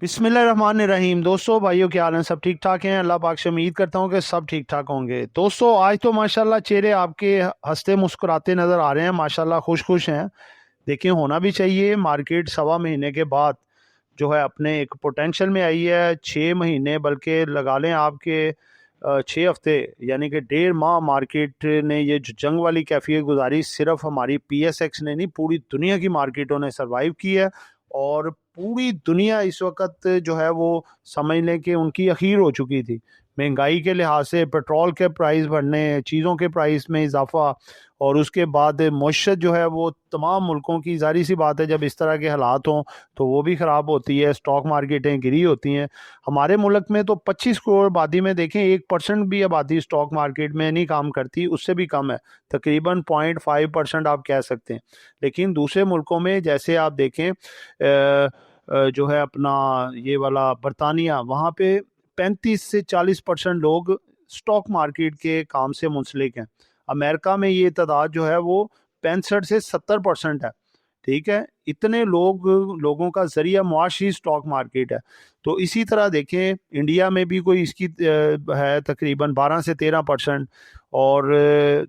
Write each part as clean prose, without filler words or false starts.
बिस्मिल्लाहिर्रहमानिर्रहीम। दोस्तों, भाइयों, क्या हाल है? सब ठीक ठाक हैं? अल्लाह पाक से उम्मीद करता हूँ कि सब ठीक ठाक होंगे। दोस्तों, आज तो माशाल्लाह चेहरे आपके हंसते मुस्कुराते नज़र आ रहे हैं। माशाल्लाह खुश खुश हैं। देखिए, होना भी चाहिए। मार्केट सवा महीने के बाद जो है अपने एक पोटेंशियल में आई है। 6 महीने बल्कि लगा लें आपके 6 हफ्ते, यानी कि 1.5 माह मार्केट ने ये जो जंग वाली कैफियत गुजारी, सिर्फ हमारी PSX ने नहीं, पूरी दुनिया की मार्केटों ने सरवाइव की है। और पूरी दुनिया इस वक्त जो है वो समझ लें कि उनकी अखीर हो चुकी थी। महंगाई के लिहाज से पेट्रोल के प्राइस बढ़ने, चीज़ों के प्राइस में इजाफा, और उसके बाद मईशत जो है वो तमाम मुल्कों की, ज़ाहिर सी बात है जब इस तरह के हालात हों तो वो भी ख़राब होती है। स्टॉक मार्केटें गिरी होती हैं। हमारे मुल्क में तो 25 करोड़ आबादी में देखें 1% भी आबादी स्टॉक मार्केट में नहीं काम करती, उससे भी कम है। तकरीबन 0.5% आप कह सकते हैं। लेकिन दूसरे मुल्कों में जैसे आप देखें जो है अपना ये वाला बरतानिया, वहाँ पे 35 से 40% लोग स्टॉक मार्केट के काम से मुंसलिक हैं। अमेरिका में ये तादाद जो है वो 65 से 70% है। ठीक है, इतने लोगों का जरिया मुआश ही स्टॉक मार्केट है। तो इसी तरह देखें, इंडिया में भी कोई इसकी है तकरीबन 12 से 13%। और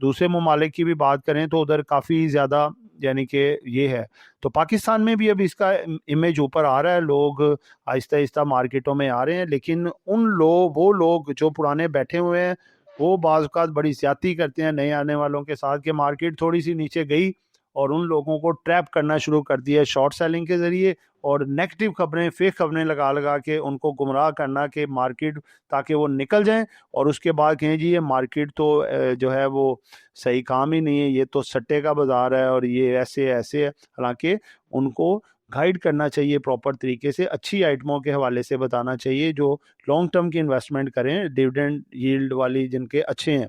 दूसरे ममालिक की भी बात करें तो उधर काफ़ी ज़्यादा, यानी कि ये है। तो पाकिस्तान में भी अब इसका इमेज ऊपर आ रहा है। लोग आहिस्ता आहिस्ता मार्केटों में आ रहे हैं। लेकिन वो लोग जो पुराने बैठे हुए हैं, वो बाज़ औक़ात बड़ी ज़्यादती करते हैं नए आने वालों के साथ, कि मार्केट थोड़ी सी नीचे गई और उन लोगों को ट्रैप करना शुरू कर दिया है शॉर्ट सेलिंग के ज़रिए, और नेगेटिव खबरें, फेक खबरें लगा लगा के उनको गुमराह करना कि मार्केट, ताकि वो निकल जाएं और उसके बाद कहें जी ये मार्केट तो जो है वो सही काम ही नहीं है, ये तो सट्टे का बाज़ार है और ये ऐसे ऐसे है। हालांकि उनको गाइड करना चाहिए प्रॉपर तरीके से, अच्छी आइटमों के हवाले से बताना चाहिए जो लॉन्ग टर्म की इन्वेस्टमेंट करें, डिविडेंड यील्ड वाली जिनके अच्छे हैं।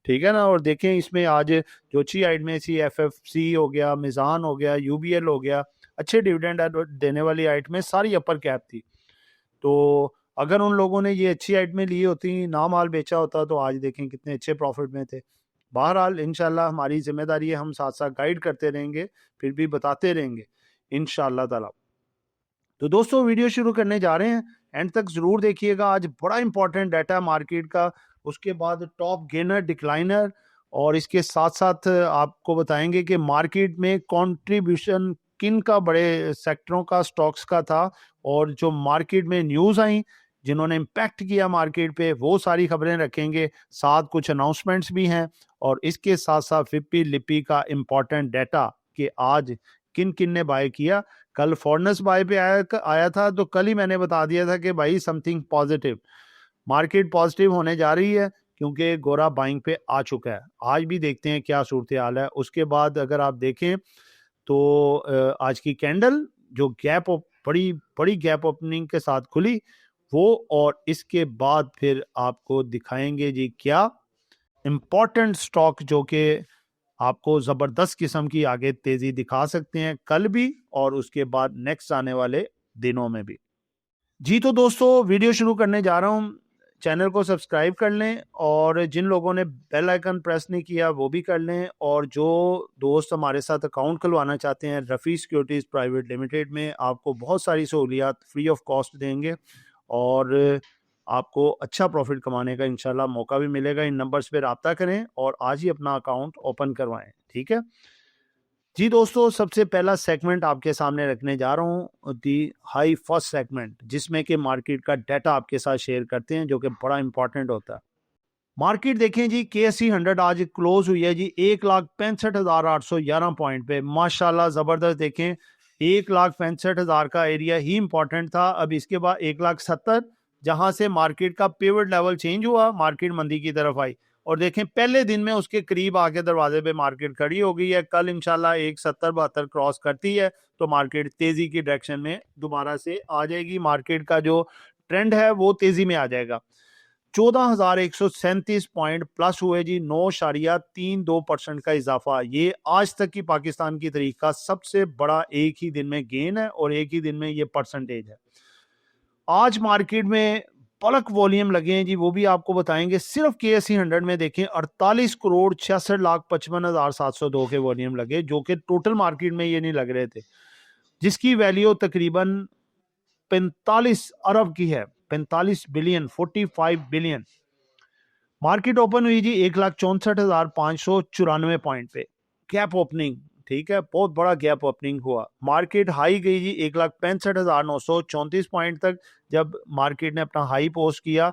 ठीक है ना। और देखें इसमें आज जो अच्छी आइटमें थी, FFC हो गया, मिज़ान हो गया, UBL हो गया, अच्छे डिविडेंड देने वाली आइटमें सारी अपर कैप थी। तो अगर उन लोगों ने ये अच्छी आइटमें ली होती, ना माल बेचा होता, तो आज देखें कितने अच्छे प्रॉफिट में थे। बहरहाल इंशाल्लाह हमारी जिम्मेदारी है, हम साथ साथ गाइड करते रहेंगे, फिर भी बताते रहेंगे इंशाल्लाह ताला। तो दोस्तों, वीडियो शुरू करने जा रहे हैं, एंड तक ज़रूर देखिएगा। आज बड़ा इंपॉर्टेंट डाटा मार्केट का, उसके बाद टॉप गेनर डिक्लाइनर, और इसके साथ साथ आपको बताएंगे कि मार्केट में कंट्रीब्यूशन किन का, बड़े सेक्टरों का, स्टॉक्स का था, और जो मार्केट में न्यूज़ आई जिन्होंने इम्पैक्ट किया मार्केट पे, वो सारी खबरें रखेंगे। साथ कुछ अनाउंसमेंट्स भी हैं, और इसके साथ साथ फिप्पी लिपि का इम्पॉर्टेंट डाटा कि आज किन किन ने बाय किया। कल फॉरनर्स बाय पे आया था, तो कल ही मैंने बता दिया था कि भाई समथिंग पॉजिटिव, मार्केट पॉजिटिव होने जा रही है, क्योंकि गोरा बाइंग पे आ चुका है। आज भी देखते हैं क्या सूरत हाल है। उसके बाद अगर आप देखें तो आज की कैंडल जो बड़ी बड़ी गैप ओपनिंग के साथ खुली, वो, और इसके बाद फिर आपको दिखाएंगे जी क्या इम्पोर्टेंट स्टॉक जो कि आपको ज़बरदस्त किस्म की आगे तेज़ी दिखा सकते हैं, कल भी और उसके बाद नेक्स्ट आने वाले दिनों में भी। जी तो दोस्तों, वीडियो शुरू करने जा रहा हूँ। चैनल को सब्सक्राइब कर लें, और जिन लोगों ने बेल आइकन प्रेस नहीं किया वो भी कर लें। और जो दोस्त हमारे साथ अकाउंट खुलवाना चाहते हैं, रफ़ी सिक्योरिटीज़ प्राइवेट लिमिटेड में, आपको बहुत सारी सहूलियात फ्री ऑफ कॉस्ट देंगे, और आपको अच्छा प्रॉफिट कमाने का इंशाल्लाह मौका भी मिलेगा। इन नंबर्स पे रब्ता करें और आज ही अपना अकाउंट ओपन करवाएं। ठीक है जी दोस्तों, सबसे पहला सेगमेंट आपके सामने रखने जा रहा हूँ, दी हाई फर्स्ट सेगमेंट, जिसमें कि मार्केट का डाटा आपके साथ शेयर करते हैं, जो कि बड़ा इंपॉर्टेंट होता है। मार्केट देखें जी, KSE 100 आज क्लोज हुई है जी 1,65,811 पॉइंट पे। माशाल्लाह ज़बरदस्त। देखें, 1,65,000 का एरिया ही इंपॉर्टेंट था। अब इसके बाद 1,70,000, जहां से मार्केट का पिवट लेवल चेंज हुआ, मार्केट मंदी की तरफ आई, और देखें पहले दिन में उसके करीब आके दरवाजे पे मार्केट खड़ी हो गई है। कल इंशाल्लाह 1,70-72 क्रॉस करती है तो मार्केट तेजी की डायरेक्शन में दोबारा से आ जाएगी। मार्केट का जो ट्रेंड है वो तेजी में आ जाएगा। 14,137 पॉइंट प्लस हुए जी, 9.32% का इजाफा। ये आज तक की पाकिस्तान की तारीख का सबसे बड़ा एक ही दिन में गेन है, और एक ही दिन में ये परसेंटेज है। आज मार्केट में बल्क वॉल्यूम लगे हैं जी, वो भी आपको बताएंगे। सिर्फ KSE 100 में देखें 48,66,55,702 के वॉल्यूम लगे, जो कि टोटल मार्केट में ये नहीं लग रहे थे, जिसकी वैल्यू तकरीबन 45 अरब की है, 45 बिलियन, 45 बिलियन। मार्केट ओपन हुई जी 1,64,594 पॉइंट पे, गैप ओपनिंग, ठीक है, बहुत बड़ा गैप ओपनिंग हुआ। मार्केट हाई गई जी 1,65,934 पॉइंट तक, जब मार्केट ने अपना हाई पोस्ट किया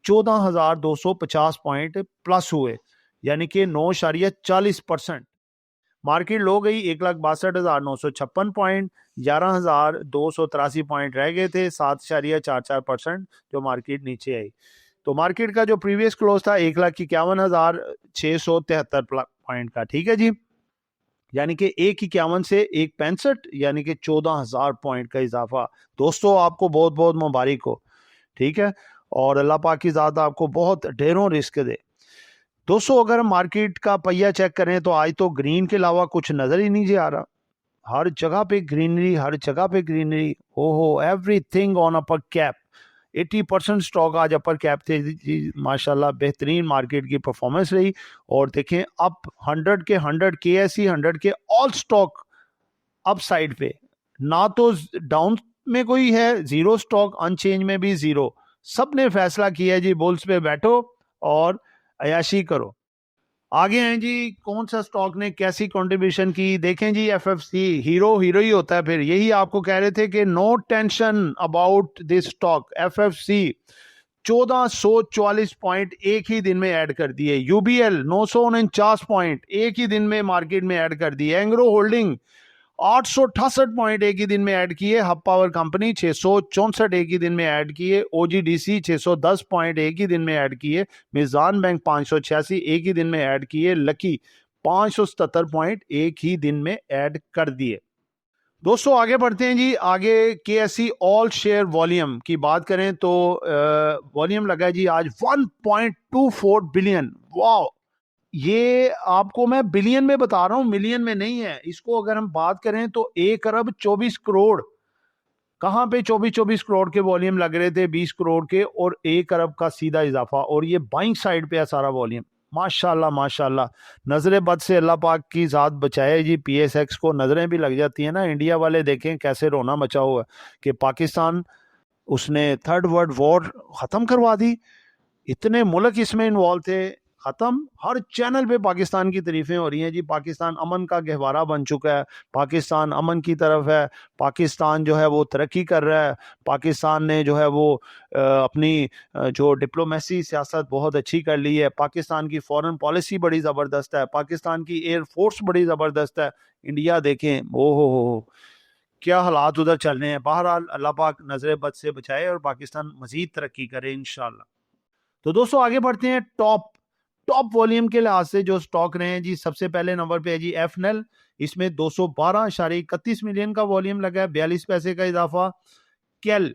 14,250 पॉइंट प्लस हुए, यानी कि 9.40%। मार्केट लो गई 1,62,956 पॉइंट, 11,283 पॉइंट रह गए थे, 7.44% जो मार्केट नीचे आई। तो मार्केट का जो प्रीवियस क्लोज था 1,51,673 पॉइंट का, ठीक है जी, यानी कि 1,51 से 1,65, यानी कि 14,000 पॉइंट का इजाफा। दोस्तों आपको बहुत बहुत मुबारक हो, ठीक है, और अल्लाह पाक की ज़ात आपको बहुत ढेरों रिस्क दे। दोस्तों अगर हम मार्केट का पहिया चेक करें तो आज तो ग्रीन के अलावा कुछ नजर ही नहीं आ रहा, हर जगह पे ग्रीनरी, हर जगह पे ग्रीनरी, ओहो, everything on upper cap. 80% stock आज अपर कैप थे जी, माशाल्लाह बेहतरीन मार्केट की परफॉर्मेंस रही। और देखें अप 100 के 100 KSE 100 के ऑल स्टॉक अप साइड पे, ना तो डाउन में कोई है, जीरो स्टॉक, अनचेंज में भी जीरो। सब ने फैसला किया जी बुल्स पे बैठो और अयाशी करो। आगे हैं जी कौन सा स्टॉक ने कैसी कंट्रीब्यूशन की, देखें जी एफएफसी, हीरो हीरो ही होता है फिर, यही आपको कह रहे थे कि no tension about this stock. FFC 1444 point एक ही दिन में ऐड कर दिए, यूबीएल 949 पॉइंट एक ही दिन में मार्केट में ऐड कर दिए, एंग्रो होल्डिंग 868 पॉइंट एक ही दिन में ऐड किए, हब पावर कंपनी 664 एक ही दिन में ऐड किए, ओजीडीसी 610 पॉइंट एक ही दिन में ऐड किए, मिजान बैंक 586 एक ही दिन में ऐड किए, लकी 577 पॉइंट एक ही दिन में ऐड कर दिए। दोस्तों आगे बढ़ते हैं जी, आगे केएससी ऑल शेयर वॉल्यूम की बात करें तो वॉल्यूम लगा जी आज 1.24 बिलियन। वाह, ये आपको मैं बिलियन में बता रहा हूं, मिलियन में नहीं है। इसको अगर हम बात करें तो 1 अरब 24 करोड़, कहां पे 24 करोड़ के वॉल्यूम लग रहे थे, 20 करोड़ के, और 1 अरब का सीधा इजाफा, और ये बाइंग साइड पे है सारा वॉल्यूम। माशाल्लाह माशाल्लाह, नजरे बद से अल्लाह पाक की जात बचाए जी। पीएसएक्स को नजरें भी लग जाती है ना, इंडिया वाले देखें कैसे रोना मचा हुआ है कि पाकिस्तान, उसने थर्ड वर्ल्ड वॉर खत्म करवा दी, इतने मुल्क इसमें इन्वॉल्व थे, खत्म। हर चैनल पे पाकिस्तान की तारीफें हो रही हैं जी, पाकिस्तान अमन का गहवारा बन चुका है, पाकिस्तान अमन की तरफ है, पाकिस्तान जो है वो तरक्की कर रहा है, पाकिस्तान ने जो है वो अपनी जो डिप्लोमेसी सियासत बहुत अच्छी कर ली है, पाकिस्तान की फॉरेन पॉलिसी बड़ी ज़बरदस्त है, पाकिस्तान की एयर फोर्स बड़ी ज़बरदस्त है। इंडिया देखें, ओ हो क्या हालात उधर चल रहे हैं। बहरहाल अल्लाह पाक नजर बद से बचाए और पाकिस्तान मजीद तरक्की करे इंशाल्लाह। तो दोस्तों आगे बढ़ते हैं, टॉप टॉप वॉल्यूम के लिहाज से जो स्टॉक रहे हैं जी, सबसे पहले नंबर पे है जी एफएनएल, इसमें 212.31 मिलियन का वॉल्यूम लगा है, 42 पैसे का इजाफा। केल,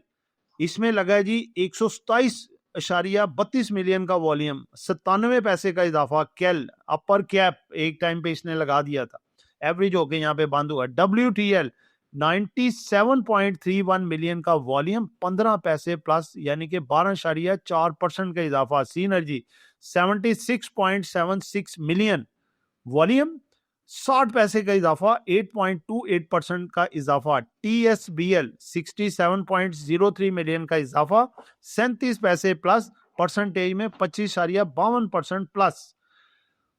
इसमें लगा है जी 127.32 मिलियन का वॉल्यूम, 97 पैसे का इजाफा। केल अपर कैप एक टाइम पे इसने लगा दिया था, एवरेज होके यहाँ पे बंद हुआ। WTL 97.31 मिलियन का वॉल्यूम, 15 पैसे प्लस, यानी कि 12.4% का इजाफा। सीनर्जी 76.76 मिलियन वॉल्यूम, 60 पैसे का इजाफा, 8.28% का इजाफा। TSBL 67.03 मिलियन का इजाफा, 37 पैसे प्लस, परसेंटेज में 25.52% प्लस।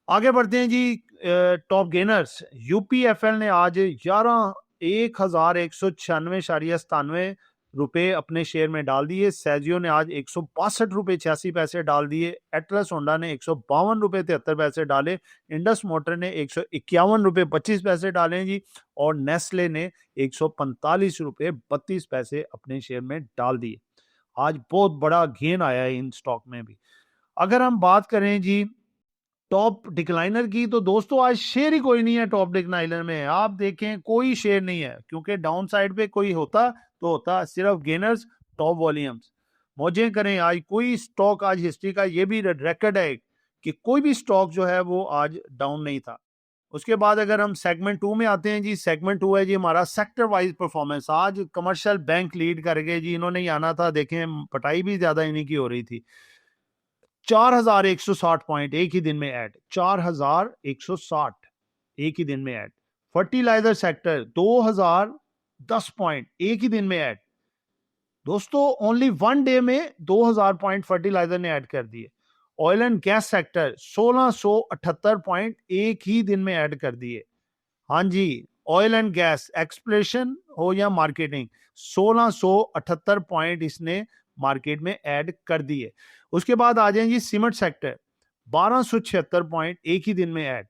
आगे बढ़ते हैं जी, टॉप गेनर्स। यूपीएफएल ने आज 1,196.97 रुपए अपने शेयर में डाल दिए। सैजियो ने आज 162.86 डाल दिए। एटलस होंडा ने 152.73 डाले। इंडस मोटर ने 151.25 डाले जी, और नेस्ले ने 145.32 अपने शेयर में डाल दिए। आज बहुत बड़ा गेन आया है इन स्टॉक में भी। अगर हम बात करें जी टॉप डिक्लाइनर की, तो दोस्तों आज शेयर ही कोई नहीं है टॉप डिक्लाइनर में। आप देखें कोई शेयर नहीं है, क्योंकि डाउन साइड पे कोई होता तो होता सिर्फ गेनर्स, टॉप वॉल्यूम्स। मौजें करें, आज कोई स्टॉक, आज हिस्ट्री का ये भी रिकॉर्ड है कि कोई भी स्टॉक जो है वो आज डाउन नहीं था। उसके बाद अगर हम सेगमेंट 2 में आते हैं जी, सेगमेंट 2 है जी हमारा सेक्टर वाइज परफॉर्मेंस। आज कमर्शियल बैंक लीड कर गए जी, इन्होंने ही आना था, देखें पटाई भी ज्यादा इन्हीं की हो रही थी। 4,160 पॉइंट एक ही दिन में ऐड, 4,160 एक ही दिन में ऐड। फर्टिलाइजर सेक्टर 2,010 पॉइंट एक ही दिन में ऐड। दोस्तों ओनली वन डे में 2000 पॉइंट फर्टिलाइजर ने ऐड कर दिए। Oil and gas sector 1678 point एक ही दिन में ऐड कर दिए। हाँ जी, ऑयल एंड गैस एक्सप्लोरेशन हो या मार्केटिंग, 1678 पॉइंट इसने मार्केट में ऐड कर दिए। उसके बाद आ जाए जी सीमेंट सेक्टर, 1276 पॉइंट एक ही दिन में ऐड।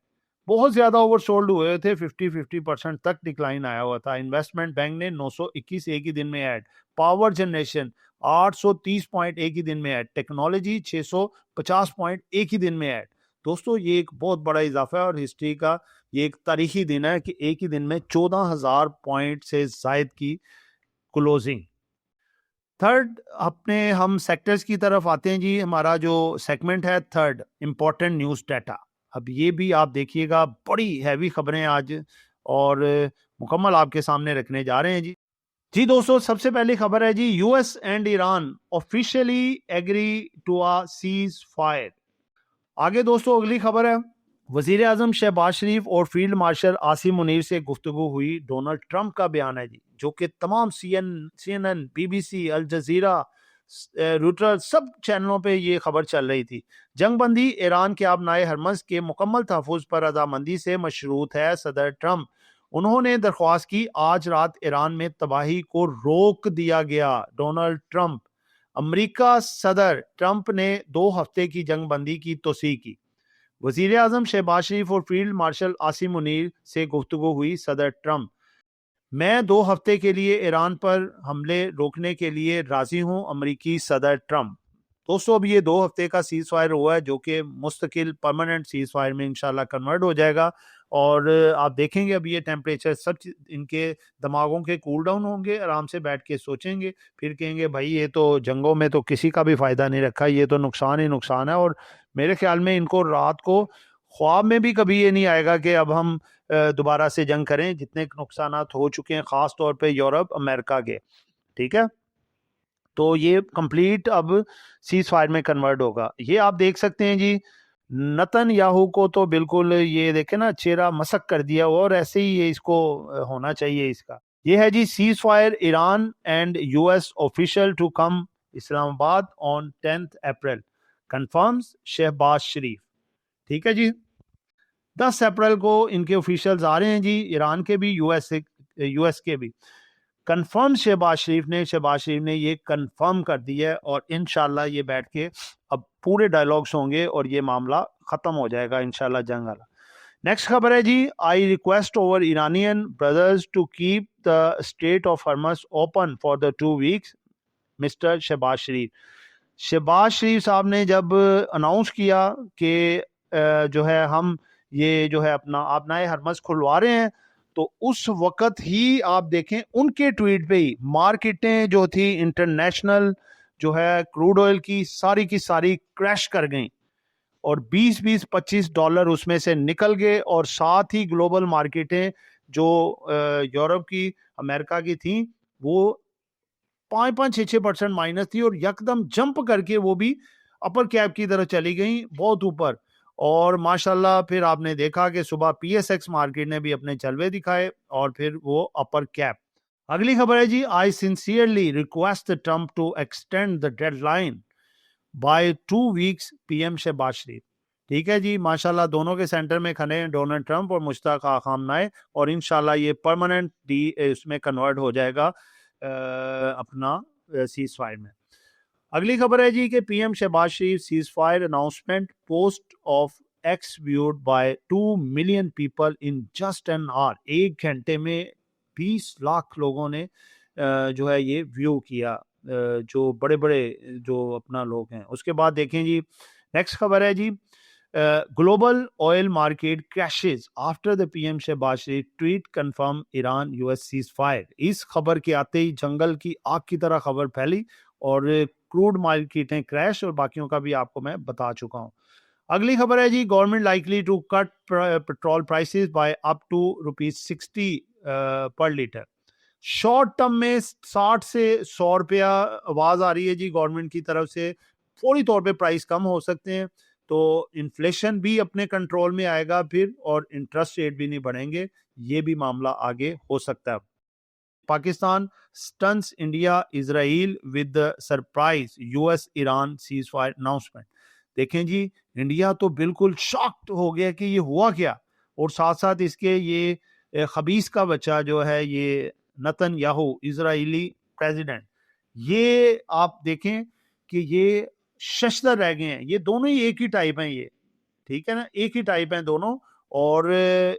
बहुत ज्यादा ओवरसोल्ड हुए थे, 50% तक डिक्लाइन आया हुआ था। इन्वेस्टमेंट बैंक ने 921 एक ही दिन में ऐड। पावर जनरेशन 830 पॉइंट एक ही दिन में ऐड। टेक्नोलॉजी 650 पॉइंट एक ही दिन में ऐड। दोस्तों ये एक बहुत बड़ा इजाफा है और हिस्ट्री का ये एक तारीखी दिन है कि एक ही दिन में 14,000 पॉइंट से जायद की क्लोजिंग। थर्ड अपने हम सेक्टर्स की तरफ आते हैं जी। हमारा जो सेगमेंट है थर्ड, इंपॉर्टेंट न्यूज डाटा। अब ये भी आप देखिएगा, बड़ी हैवी खबरें आज और मुकम्मल आपके सामने रखने जा रहे हैं जी। जी दोस्तों, सबसे पहली खबर है जी, US and Iran officially agree to a cease fire. आगे दोस्तों अगली खबर है, वजीर आजम शहबाज शरीफ और फील्ड मार्शल आसिम मुनीर से गुफ्तगू हुई। डोनाल्ड ट्रंप का बयान है जी, जो कि तमाम CNN, BBC, अल जजीरा, रूटर्स सब चैनलों पे ये खबर चल रही थी। जंगबंदी ईरान के आबनाए हरमज के मुकम्मल तहफ़्फ़ुज़ पर रजामंदी से मशरूत है सदर ट्रंप। उन्होंने दरख्वास्त की आज रात ईरान में तबाही को रोक दिया गया। डोनाल्ड ट्रंप, अमरीका सदर ट्रंप ने 2 हफ्ते की जंगबंदी की तोसीह की। वजीर आजम शहबाज शरीफ और फील्ड मार्शल आसिम मुनीर से गुफ्तगू हुई। सदर ट्रंप, मैं 2 हफ्ते के लिए ईरान पर हमले रोकने के लिए राजी हूं। अमरीकी सदर ट्रंप। दोस्तों अब ये 2 हफ्ते का सीज फायर हुआ है, जो कि मुस्तकिल परमानेंट सीज फायर में इंशाल्लाह कन्वर्ट हो जाएगा। और आप देखेंगे अब ये टेम्परेचर सब इनके दिमागों के कूल डाउन होंगे, आराम से बैठ के सोचेंगे, फिर कहेंगे भाई ये तो जंगों में तो किसी का भी फायदा नहीं रखा, ये तो नुकसान ही नुकसान है। और मेरे ख्याल में इनको रात को ख्वाब में भी कभी ये नहीं आएगा कि अब हम दोबारा से जंग करें, जितने नुकसान हो चुके हैं खास तौर पे यूरोप अमेरिका के। ठीक है, तो ये कंप्लीट अब सीज फायर में कन्वर्ट होगा। ये आप देख सकते हैं जी, नतन याहू को तो बिल्कुल ये देखे ना चेहरा मसक कर दिया हुआ, और ऐसे ही ये इसको होना चाहिए इसका। ये है जी, cease fire Iran and US official to come Islamabad on 10 April, confirms Shahbaz Sharif. ठीक है जी, 10 अप्रैल को इनके ऑफिशियल्स आ रहे हैं जी, ईरान के भी यूएस के भी। कंफर्म शहबाज शरीफ ने ये कंफर्म कर दिया है, और इंशाल्लाह ये बैठ के अब पूरे डायलॉग्स होंगे और ये मामला खत्म हो जाएगा इंशाल्लाह जंग वाला। नेक्स्ट खबर है जी, I request over Iranian brothers to keep the strait of Hormuz open for the 2 weeks, mister Shahbaz Sharif. Shahbaz Sharif साहब ने जब अनाउंस किया कि जो है हम ये जो है अपना आपनाए हरमस खुलवा रहे हैं, तो उस वक्त ही आप देखें उनके ट्वीट पे ही मार्केटें जो थी इंटरनेशनल जो है क्रूड ऑयल की सारी क्रैश कर गई, और 20-25 डॉलर उसमें से निकल गए। और साथ ही ग्लोबल मार्केटें जो यूरोप की अमेरिका की थी, वो 5-6% माइनस थी, और यकदम जंप करके वो भी अपर कैप की तरफ चली गई, बहुत ऊपर। और माशाल्लाह फिर आपने देखा कि सुबह PSX मार्केट ने भी अपने जलवे दिखाए, और फिर वो अपर कैप। अगली खबर है जी, I sincerely request Trump to extend the deadline by 2 weeks, PM Shahbaz Sharif. ठीक है जी, माशाल्लाह दोनों के सेंटर में खड़े हैं डोनाल्ड ट्रंप और मुश्ताक खामनाए, और इंशाल्लाह ये परमानेंट इसमें कन्वर्ट हो जाएगा अपना सीज फायर में। अगली खबर है जी कि PM Shahbaz Sharif cease fire announcement post of X viewed by 2 million people in just an hour. 1 घंटे में 20 लाख लोगों ने जो है ये व्यू किया, जो बड़े बड़े जो अपना लोग हैं। उसके बाद देखें जी, नेक्स्ट खबर है जी, global oil market crashes after the PM Shahbaz Sharif tweet confirm Iran US cease fire. इस खबर के आते ही जंगल की आग की तरह खबर फैली, और क्रूड मार्केटें क्रैश, और बाकियों का भी आपको मैं बता चुका हूं। अगली खबर है जी, government likely to cut petrol prices by up to ₹60 per litre. Short term में 60 से 100 रुपया आवाज आ रही है जी गवर्नमेंट की तरफ से, फौरी तौर पे प्राइस कम हो सकते हैं, तो इन्फ्लेशन भी अपने कंट्रोल में आएगा फिर, और इंटरेस्ट रेट भी नहीं बढ़ेंगे। ये भी मामला आगे हो सकता है। Pakistan stuns India Israel with surprise US Iran cease fire announcement. देखें जी, इंडिया तो बिल्कुल शॉक्ड हो गया कि ये हुआ क्या, और साथ साथ इसके ये खबीस का बच्चा जो है ये नेतन्याहू इजराइली प्रेसिडेंट, ये आप देखें कि ये शशदर रह गए हैं। ये दोनों ही एक ही टाइप हैं, ये ठीक है ना, एक ही टाइप हैं दोनों। और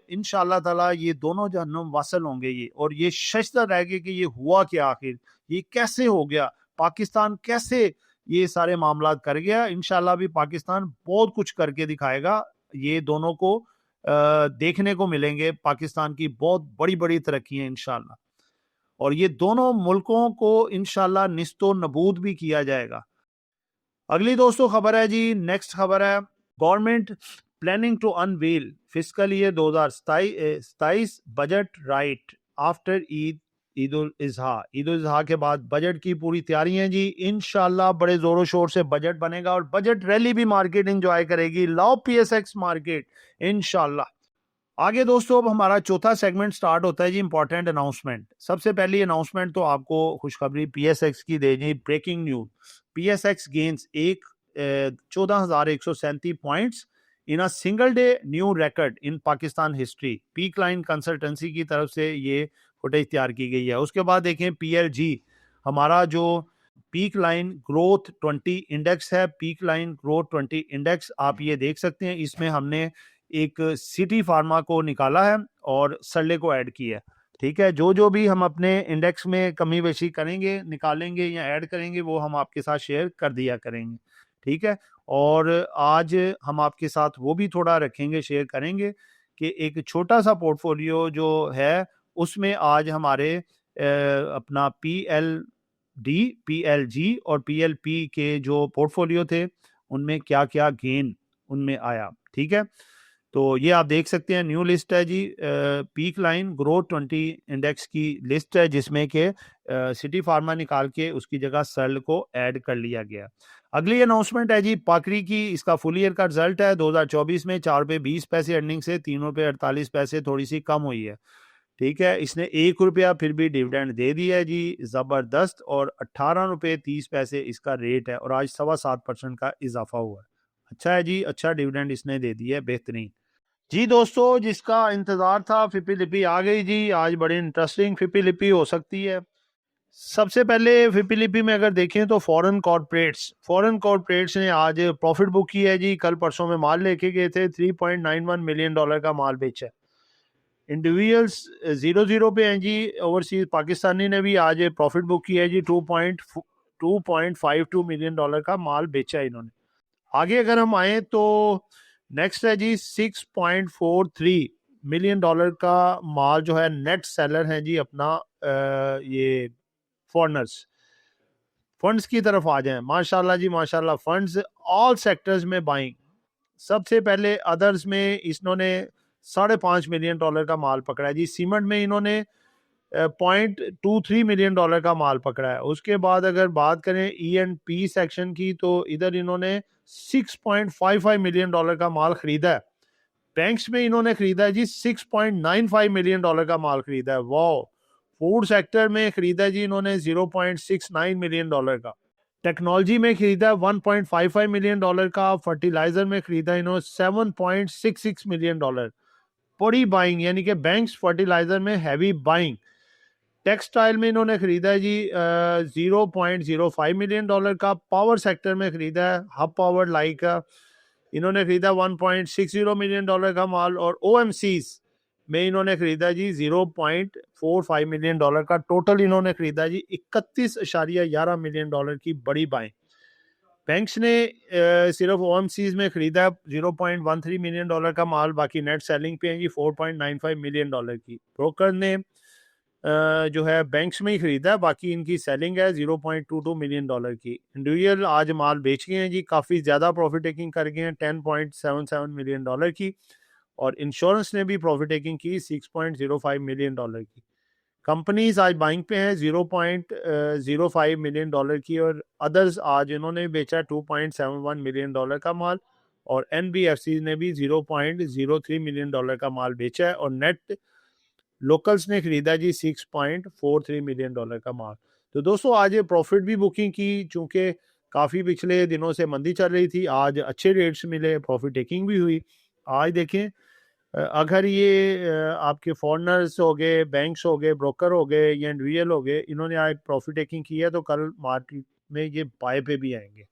इंशाल्लाह ताला ये दोनों जहन्नुम वासल होंगे ये, और ये शशदर रह गए कि ये हुआ क्या आखिर, ये कैसे हो गया, पाकिस्तान कैसे ये सारे मामलात कर गया। इंशाल्लाह भी पाकिस्तान बहुत कुछ करके दिखाएगा, ये दोनों को देखने को मिलेंगे। पाकिस्तान की बहुत बड़ी बड़ी तरक्की है इंशाल्लाह, और ये दोनों मुल्कों को इंशाल्लाह निस्तो नबूद भी किया जाएगा। अगली दोस्तों खबर है जी, नेक्स्ट खबर है, government planning to unveil fiscal year 2027 budget right after Eid ul Azha के बाद बजट की पूरी तैयारी है जी। इंशाल्लाह बड़े जोरों शोर से बजट बनेगा, और बजट रैली भी मार्केट एंजॉय करेगी, लाओ पीएसएक्स मार्केट इंशाल्लाह। आगे दोस्तों अब हमारा चौथा सेगमेंट स्टार्ट होता है जी, इंपॉर्टेंट अनाउंसमेंट। सबसे पहली अनाउंसमेंट तो आपको खुशखबरी पीएसएक्स की दे जी, breaking news, PSX gains 14,137 points in a single day, new record in Pakistan history. Peak Line Consultancy की तरफ से ये फुटेज तैयार की गई है। उसके बाद देखें पीएलजी, हमारा जो पीक लाइन ग्रोथ 20 इंडेक्स है, पीक लाइन ग्रोथ 20 इंडेक्स आप ये देख सकते हैं, इसमें हमने एक सिटी फार्मा को निकाला है और सरले को ऐड किया है। ठीक है, जो जो भी हम अपने इंडेक्स में कमी बेशी करेंगे, निकालेंगे या ऐड करेंगे, वो हम आपके साथ शेयर कर दिया करेंगे। ठीक है, और आज हम आपके साथ वो भी थोड़ा रखेंगे, शेयर करेंगे कि एक छोटा सा पोर्टफोलियो जो है उसमें आज हमारे अपना पीएलजी और पीएलपी के जो पोर्टफोलियो थे उनमें क्या क्या गेन उनमें आया। ठीक है, तो ये आप देख सकते हैं, न्यू लिस्ट है जी, पीक लाइन ग्रोथ 20 इंडेक्स की लिस्ट है, जिसमें के सिटी फार्मा निकाल के उसकी जगह सर्ल को ऐड कर लिया गया। अगली अनाउंसमेंट है जी पाकरी की, इसका फुल ईयर का रिजल्ट है 2024 में ₹4.20 अर्निंग से ₹3.48 थोड़ी सी कम हुई है। ठीक है, इसने ₹1 फिर भी डिविडेंड दे दिया है जी, जबरदस्त, और ₹18.30 इसका रेट है, और आज 7.25% का इजाफा हुआ है। अच्छा है जी, अच्छा डिविडेंड इसने दे दिया है, बेहतरीन जी। दोस्तों जिसका इंतजार था, फिपी लिपि आ गई जी, आज बड़ी इंटरेस्टिंग फिपी लिपि हो सकती है। सबसे पहले फिपी लिपि में अगर देखें तो फॉरेन कॉर्पोरेट्स ने आज प्रॉफिट बुक की है जी। कल परसों में माल लेके गए थे, $3.91 मिलियन का माल बेचा। इंडिविजुअल्स 0-0 पे हैं जी। ओवरसीज पाकिस्तानी ने भी आज प्रॉफिट बुक किया है जी, $2.52 मिलियन का माल बेचा है इन्होंने। आगे अगर हम आए तो नेक्स्ट है जी, $6.43 मिलियन का माल जो है नेट सेलर है जी अपना ये फॉरनर्स। फंड्स की तरफ आ जाएं, माशाल्लाह जी माशाल्लाह, फंड्स ऑल सेक्टर्स में बाइंग। सबसे पहले अदर्स में इन्होंने $5.5 मिलियन का माल पकड़ा है जी। सीमेंट में इन्होंने $0.23 मिलियन का माल पकड़ा है। उसके बाद अगर बात करें E&P सेक्शन की, तो इधर इन्होंने $6.55 मिलियन का माल खरीदा है। बैंक्स में इन्होंने खरीदा है जी, $6.95 मिलियन का माल खरीदा है। वाह। फूड सेक्टर में खरीदा है जी इन्होंने $0.69 मिलियन का। टेक्नोलॉजी में खरीदा है $1.55 मिलियन का। फर्टिलाइजर में खरीदा इन्होंने $7.66 मिलियन। बड़ी बाइंग, यानी कि बैंक्स फर्टिलाइजर में हैवी बाइंग। टेक्सटाइल में इन्होंने खरीदा है जी $0.05 मिलियन का। पावर सेक्टर में खरीदा है हब पावर लाइक का, इन्होंने खरीदा $1.60 मिलियन का माल। और ओएमसीज में इन्होंने खरीदा जी $0.45 मिलियन का। टोटल इन्होंने खरीदा जी $31.11 मिलियन की बड़ी बाइंग। बैंक्स ने सिर्फ ओएमसीज में खरीदा $0.13 मिलियन का माल, बाकी नेट सेलिंग पे है जी $4.95 मिलियन की। ब्रोकर ने जो है बैंक्स में ही खरीदा है, बाकी इनकी सेलिंग है $0.22 मिलियन की। इंडिविजुअल आज माल बेच गए हैं जी, काफ़ी ज़्यादा प्रॉफिट टेकिंग कर गए हैं $10.77 मिलियन की। और इंश्योरेंस ने भी प्रॉफिट टेकिंग की $6.05 मिलियन की। कंपनीज आज बाइंग पे हैं $0.05 मिलियन की। और अदर्स आज इन्होंने बेचा $2.71 मिलियन का माल। और एनबीएफसी ने भी $0.03 मिलियन का माल बेचा है। और नेट लोकल्स ने खरीदा जी $6.43 मिलियन का माल। तो दोस्तों आज ये प्रॉफिट भी बुकिंग की, चूंकि काफ़ी पिछले दिनों से मंदी चल रही थी, आज अच्छे रेट्स मिले, प्रॉफिट टेकिंग भी हुई। आज देखें अगर ये आपके फॉरेनर्स हो गए, बैंक्स हो गए, ब्रोकर हो गए या इंडिविजुअल हो गए, इन्होंने आज प्रॉफिट टेकिंग की है तो कल मार्केट में ये बाय पे भी आएंगे।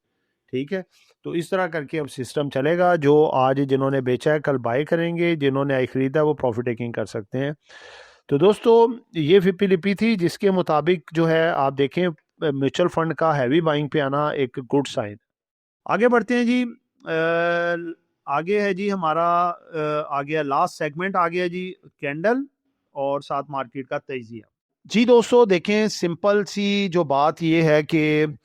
ठीक है, तो इस तरह करके अब सिस्टम चलेगा। जो आज जिन्होंने बेचा है कल बाय करेंगे, जिन्होंने आज खरीदा वो प्रॉफिट टेकिंग कर सकते हैं। तो दोस्तों ये फिपी लिपि थी, जिसके मुताबिक जो है आप देखें म्यूचुअल फंड का हैवी बाइंग पे आना एक गुड साइन। आगे बढ़ते हैं जी। आगे है जी हमारा आ गया लास्ट सेगमेंट, आ गया जी कैंडल और साथ मार्केट का तजिया। जी दोस्तों देखें, सिंपल सी जो बात ये है कि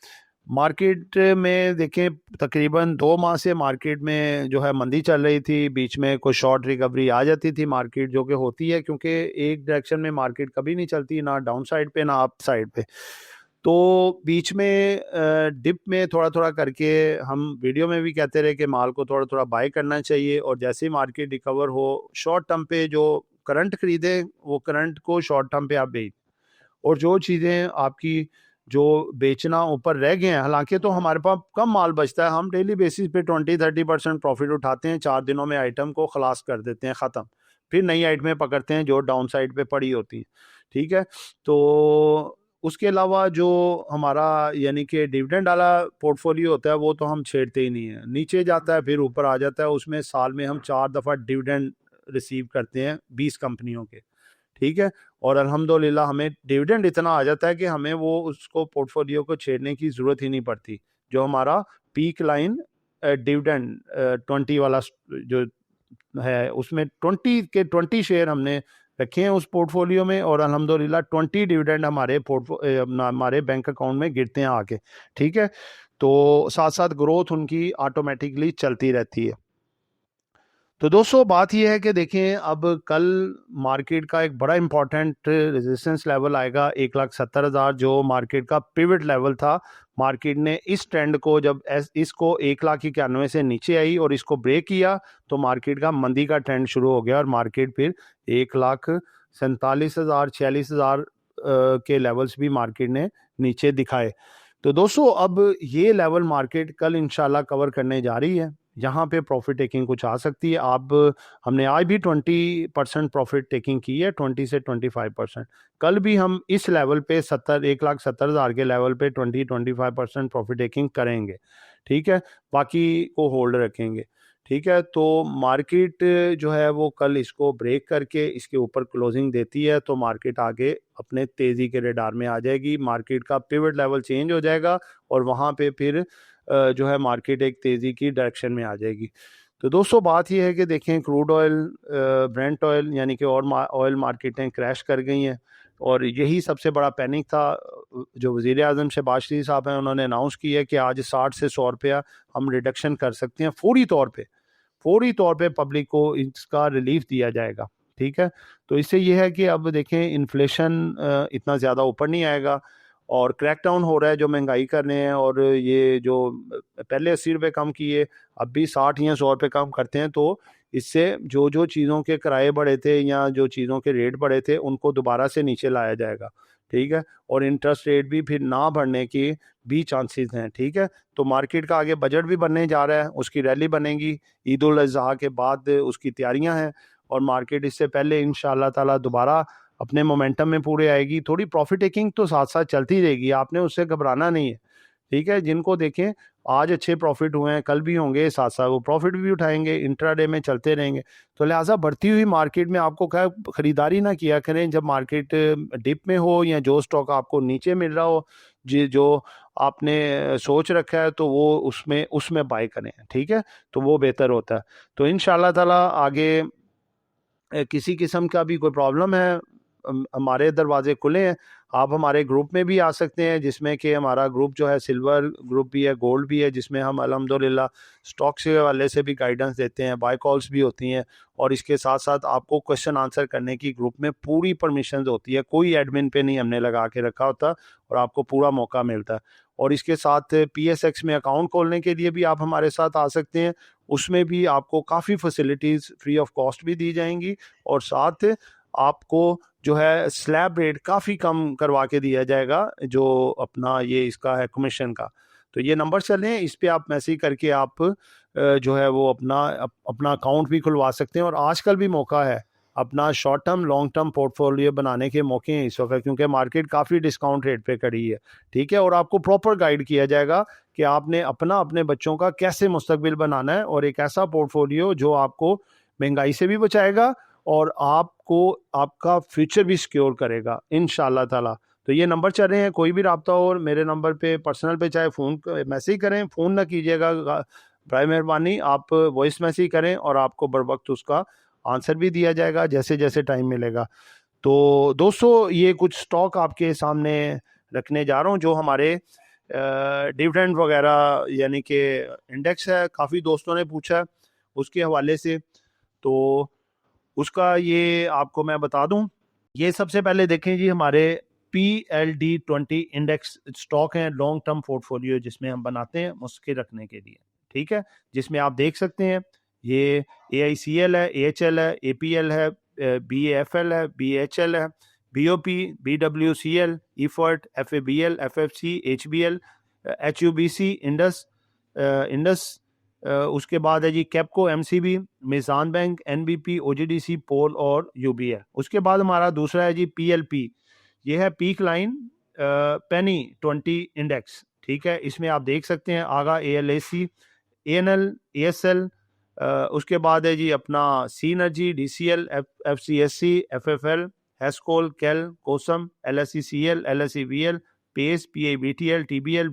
मार्केट में देखें तकरीबन 2 माह से मार्केट में जो है मंदी चल रही थी। बीच में कोई शॉर्ट रिकवरी आ जाती थी मार्केट, जो कि होती है क्योंकि एक डायरेक्शन में मार्केट कभी नहीं चलती, ना डाउन साइड पे ना अप साइड पे। तो बीच में डिप में थोड़ा थोड़ा करके हम वीडियो में भी कहते रहे कि माल को थोड़ा थोड़ा बाय करना चाहिए, और जैसे ही मार्केट रिकवर हो शॉर्ट टर्म पे जो करंट खरीदे वो करंट को शॉर्ट टर्म पे आप बेच, और जो चीज़ें आपकी जो बेचना ऊपर रह गए हैं, हालांकि तो हमारे पास कम माल बचता है, हम डेली बेसिस पे 20-30% प्रॉफिट उठाते हैं, 4 दिनों में आइटम को खलास कर देते हैं, ख़त्म। फिर नई आइटमें पकड़ते हैं जो डाउन साइड पे पड़ी होती हैं। ठीक है, तो उसके अलावा जो हमारा यानी कि डिविडेंड वाला पोर्टफोलियो होता है वो तो हम छेड़ते ही नहीं है, नीचे जाता है फिर ऊपर आ जाता है। उसमें साल में हम 4 दफ़ा डिविडेंड रिसीव करते हैं 20 कंपनियों के। ठीक है, और अल्हम्दुलिल्लाह हमें डिविडेंड इतना आ जाता है कि हमें वो उसको पोर्टफोलियो को छेड़ने की ज़रूरत ही नहीं पड़ती। जो हमारा पीक लाइन डिविडेंड 20 वाला जो है, उसमें 20 शेयर हमने रखे हैं उस पोर्टफोलियो में, और अल्हम्दुलिल्लाह 20 डिविडेंड हमारे बैंक अकाउंट में गिरते हैं आके। ठीक है, तो साथ साथ ग्रोथ उनकी ऑटोमेटिकली चलती रहती है। तो दोस्तों बात यह है कि देखें अब कल मार्केट का एक बड़ा इंपॉर्टेंट रेजिस्टेंस लेवल आएगा 1,70,000, जो मार्केट का पिवट लेवल था। मार्केट ने इस ट्रेंड को जब इसको 1,91,000 से नीचे आई और इसको ब्रेक किया तो मार्केट का मंदी का ट्रेंड शुरू हो गया, और मार्केट फिर 1,47,000 46,000 के लेवल्स भी मार्केट ने नीचे दिखाए। तो दोस्तों अब ये लेवल मार्केट कल इंशाल्लाह कवर करने जा रही है, यहाँ पे प्रॉफिट टेकिंग कुछ आ सकती है। आप हमने आज भी 20% प्रॉफिट टेकिंग की है, 20 से 25%। कल भी हम इस लेवल पे 1,70,000 के लेवल पे 20-25% प्रॉफिट टेकिंग करेंगे। ठीक है, बाकी को होल्ड रखेंगे। ठीक है, तो मार्केट जो है वो कल इसको ब्रेक करके इसके ऊपर क्लोजिंग देती है तो मार्केट आगे अपने तेज़ी के रडार में आ जाएगी, मार्केट का पिवट लेवल चेंज हो जाएगा और वहाँ पे फिर जो है मार्केट एक तेज़ी की डायरेक्शन में आ जाएगी। तो दोस्तों बात यह है कि देखें क्रूड ऑयल, ब्रेंट ऑयल यानी कि और ऑयल मार्केटें क्रैश कर गई हैं, और यही सबसे बड़ा पैनिक था। जो वज़ीर आज़म शहबाज शरीफ साहब हैं उन्होंने अनाउंस किया कि आज 60 से 100 रुपया हम रिडक्शन कर सकते हैं, फौरी तौर पे पब्लिक को इसका रिलीफ दिया जाएगा। ठीक है, तो इससे ये है कि अब देखें इन्फ्लेशन इतना ज़्यादा ऊपर नहीं आएगा, और क्रैकडाउन हो रहा है जो महंगाई कर रहे हैं, और ये जो पहले 80 रुपये कम किए अब भी 60 या 100 रुपये कम करते हैं, तो इससे जो जो चीज़ों के किराए बढ़े थे या जो चीज़ों के रेट बढ़े थे उनको दोबारा से नीचे लाया जाएगा। ठीक है, और इंटरेस्ट रेट भी फिर ना बढ़ने की भी चांसेस हैं। ठीक है, तो मार्केट का आगे बजट भी बनने जा रहा है, उसकी रैली बनेगी ईद उल अज़हा के बाद, उसकी तैयारियां हैं, और मार्केट इससे पहले इंशाअल्लाह ताला दोबारा अपने मोमेंटम में पूरे आएगी। थोड़ी प्रॉफिट टेकिंग तो साथ साथ चलती रहेगी, आपने उससे घबराना नहीं है। ठीक है, जिनको देखें आज अच्छे प्रॉफिट हुए हैं कल भी होंगे, साथ साथ वो प्रॉफिट भी उठाएंगे, इंट्राडे में चलते रहेंगे। तो लिहाजा बढ़ती हुई मार्केट में आपको क्या खरीदारी ना किया करें जब मार्केट डिप में हो, या जो स्टॉक आपको नीचे मिल रहा हो जो आपने सोच रखा है तो वो उसमें उसमें बाय करें। ठीक है, तो वो बेहतर होता है। तो इंशाअल्लाह ताला आगे किसी किस्म का भी कोई प्रॉब्लम है, हमारे दरवाजे खुले हैं। आप हमारे ग्रुप में भी आ सकते हैं, जिसमें कि हमारा ग्रुप जो है सिल्वर ग्रुप भी है, गोल्ड भी है, जिसमें हम अल्हम्दुलिल्लाह स्टॉक्स के हवाले से भी गाइडेंस देते हैं, बाय कॉल्स भी होती हैं, और इसके साथ साथ आपको क्वेश्चन आंसर करने की ग्रुप में पूरी परमिशन होती है। कोई एडमिन पे नहीं हमने लगा के रखा होता, और आपको पूरा मौका मिलता है। और इसके साथ PSX में अकाउंट खोलने के लिए भी आप हमारे साथ आ सकते हैं, उसमें भी आपको काफ़ी फैसिलिटीज़ फ्री ऑफ कॉस्ट भी दी जाएंगी, और साथ आपको जो है स्लैब रेट काफ़ी कम करवा के दिया जाएगा, जो अपना ये इसका है कमीशन का। तो ये नंबर चलें, इस पे आप मैसेज करके आप जो है वो अपना अकाउंट भी खुलवा सकते हैं। और आजकल भी मौका है, अपना short term long term portfolio बनाने के मौके हैं इस वक्त, क्योंकि मार्केट काफ़ी डिस्काउंट रेट पे खड़ी है। ठीक है, और आपको प्रॉपर गाइड किया जाएगा कि आपने अपने बच्चों का कैसे मुस्तकबिल बनाना है, और एक ऐसा पोर्टफोलियो जो आपको महंगाई से भी बचाएगा और आपको आपका फ्यूचर भी सिक्योर करेगा इंशाल्लाह ताला। तो ये नंबर चल रहे हैं, कोई भी रब्ता हो और मेरे नंबर पे पर्सनल पे चाहे फ़ोन मैसेज करें, फ़ोन ना कीजिएगा, बराए मेहरबानी आप वॉइस मैसेज करें और आपको बर वक्त उसका आंसर भी दिया जाएगा जैसे जैसे टाइम मिलेगा। तो दोस्तों ये कुछ स्टॉक आपके सामने रखने जा रहा हूँ जो हमारे डिविडेंड वगैरह यानी कि इंडेक्स है, काफ़ी दोस्तों ने पूछा उसके हवाले से, तो उसका ये आपको मैं बता दूं। ये सबसे पहले देखें जी, हमारे PLD20 इंडेक्स स्टॉक हैं, लॉन्ग टर्म पोर्टफोलियो जिसमें हम बनाते हैं मुस्किल रखने के लिए। ठीक है, जिसमें आप देख सकते हैं ये AICL है, AHL है, APL है, BAFL है, BHL है, BOP, BWCL, EFRT, FABL, FFC, HBL, HUBC, Indus, उसके बाद है जी Kapco, MCB, Meezan bank, NBP, OGDC, POL और UBL। उसके बाद हमारा दूसरा है जी PLP, ये है पीक लाइन पेनी 20 इंडेक्स। ठीक है, इसमें आप देख सकते हैं आगा ALAC, ANL, ASL, उसके बाद है जी अपना Synergy, DCL, FCSC, FFL, Hascol, कैल, कोसम, LSECL, LSEVL, Pace, PIBTL, TBL,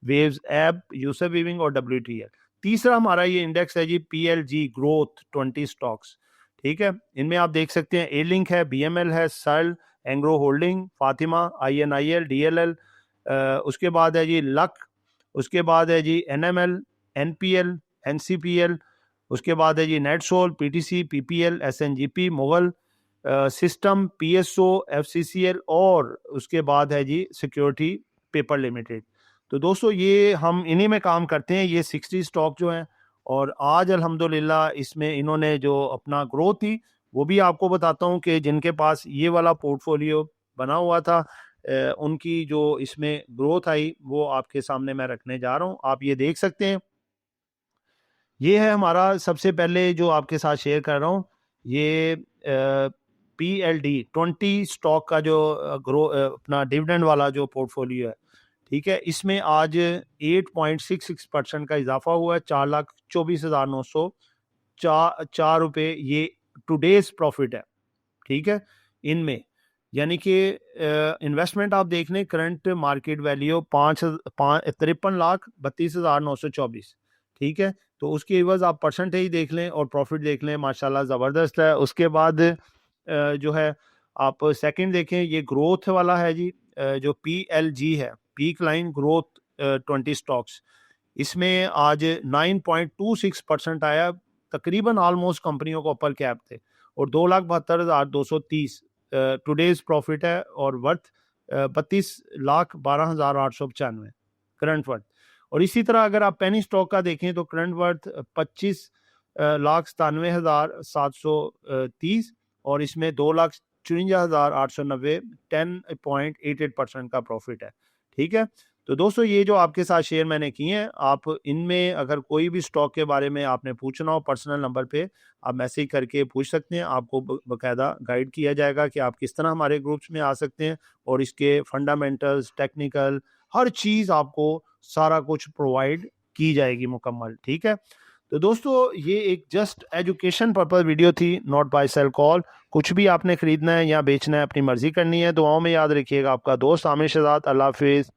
Waves app, Yousuf weaving और WTL। तीसरा हमारा ये इंडेक्स है जी PLG ग्रोथ 20 स्टॉक्स। ठीक है, इनमें आप देख सकते हैं ए लिंक है, BML है, Searle, Engro holding, Fatima, INIL, DLL, उसके बाद है जी लक, उसके बाद है जी NML, NPL, NCPL, उसके बाद है जी NetSol, PTC, PPL, SNGP, Mughal system, PSO, FCCL और उसके बाद है जी सिक्योरिटी पेपर लिमिटेड। तो दोस्तों ये हम इन्हीं में काम करते हैं, ये 60 स्टॉक जो हैं, और आज अल्हम्दुलिल्लाह इसमें इन्होंने जो अपना ग्रोथ थी वो भी आपको बताता हूँ कि जिनके पास ये वाला पोर्टफोलियो बना हुआ था उनकी जो इसमें ग्रोथ आई वो आपके सामने मैं रखने जा रहा हूँ। आप ये देख सकते हैं, ये है हमारा सबसे पहले जो आपके साथ शेयर कर रहा हूँ, ये PLD20 स्टॉक का जो अपना डिविडेंड वाला जो पोर्टफोलियो है। ठीक है, इसमें आज 8.66% का इजाफा हुआ है, 4,24,900 4 रुपये ये टुडेज प्रॉफिट है। ठीक है, इनमें यानी कि इन्वेस्टमेंट आप देख लें, करंट मार्केट वैल्यू 53,32,924। ठीक है, तो उसके एवज आप परसेंटेज देख लें और प्रॉफिट देख लें, माशाल्लाह ज़बरदस्त है। उसके बाद जो है आप सेकंड देखें, ये ग्रोथ वाला है जी, जो PLG है, पीक लाइन ग्रोथ 20 स्टॉक्स, इसमें आज 9.26% आया, तकरीबन ऑलमोस्ट कंपनियों को अपर कैप थे, और 2,72,230 टुडेज प्रॉफिट है और वर्थ 32,12,895 करंट वर्थ। और इसी तरह अगर आप पेनी स्टॉक का देखें तो करंट वर्थ 25,97,730 और इसमें 2,54,890 10.88% का प्रॉफिट है। ठीक है, तो दोस्तों ये जो आपके साथ शेयर मैंने किए हैं, आप इनमें अगर कोई भी स्टॉक के बारे में आपने पूछना हो, पर्सनल नंबर पे आप मैसेज करके पूछ सकते हैं, आपको बकायदा गाइड किया जाएगा कि आप किस तरह हमारे ग्रुप्स में आ सकते हैं, और इसके फंडामेंटल्स, टेक्निकल, हर चीज़ आपको सारा कुछ प्रोवाइड की जाएगी मुकम्मल। ठीक है, तो दोस्तों ये एक जस्ट एजुकेशन पर्पज वीडियो थी, नॉट बाय सेल कॉल। कुछ भी आपने खरीदना है या बेचना है, अपनी मर्जी करनी है। दुआओं में याद रखिएगा, आपका दोस्त आमिर शहजाद। अल्लाह हाफिज़।